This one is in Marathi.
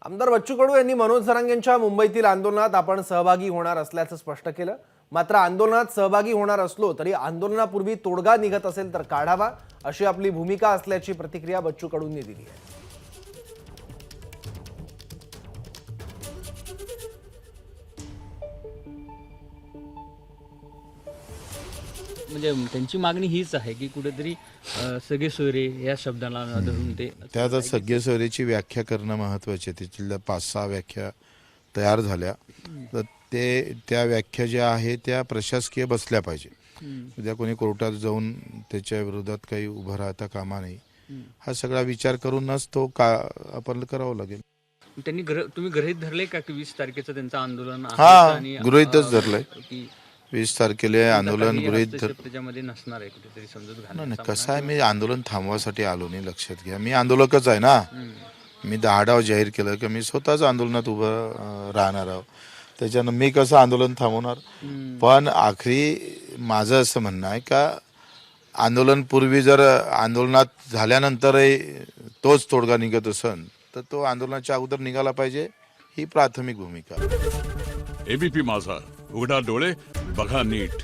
आमदार बच्चू कडू यांनी मनोज जरांगेंच्या मुंबईतील आंदोलनात आपण सहभागी होणार असल्याचं स्पष्ट केलं। मात्र आंदोलनात सहभागी होणार असलो तरी आंदोलनापूर्वी तोडगा निघत असेल तर काढावा अशी आपली भूमिका असल्याची प्रतिक्रिया बच्चू कडूंनी दिली आहे। म्हणजे त्यांची मागणी हीच आहे की कुठेतरी सगळे सोयरे या शब्दाला धरून ते त्यात सगळे सोयरेची व्याख्या करणं महत्त्वाचे आहे। त्याच्यातल्या 5-6 व्याख्या तयार झाल्या तर त्या व्याख्या ज्या आहेत त्या प्रशासकीय बसल्या पाहिजे। उद्या कोणी कोर्टात जाऊन त्याच्या विरोधात काही उभं राहता कामा नाही। हा सगळा विचार करूनच तो आपण करावं लागेल। त्यांनी तुम्ही गृहीत धरले का की 20 तारखेचं त्यांचं आंदोलन आहे हा, आणि गृहीतच धरलंय की 20 तारखेला आंदोलन गृहीत धर त्याच्यामध्ये नसणार आहे कुठेतरी समजूत नाही घालण्याचा कसं आहे, मी आंदोलन थांबवासाठी आलो नाही, लक्षात घ्या। मी आंदोलकच आहे ना। मी 10 डाव जाहीर केलं की मी स्वतःच आंदोलनात उभं राहणार आहोत। त्याच्यानं मी कसं आंदोलन थांबवणार। पण आखरी माझं असं म्हणणं आहे का आंदोलन पूर्वी जर आंदोलनात झाल्यानंतरही तोच तोडगा निघत असेल तर तो आंदोलनाच्या अगोदर निघाला पाहिजे, ही प्राथमिक भूमिका। एबीपी माझा, उघडा डोळे बघा नीट।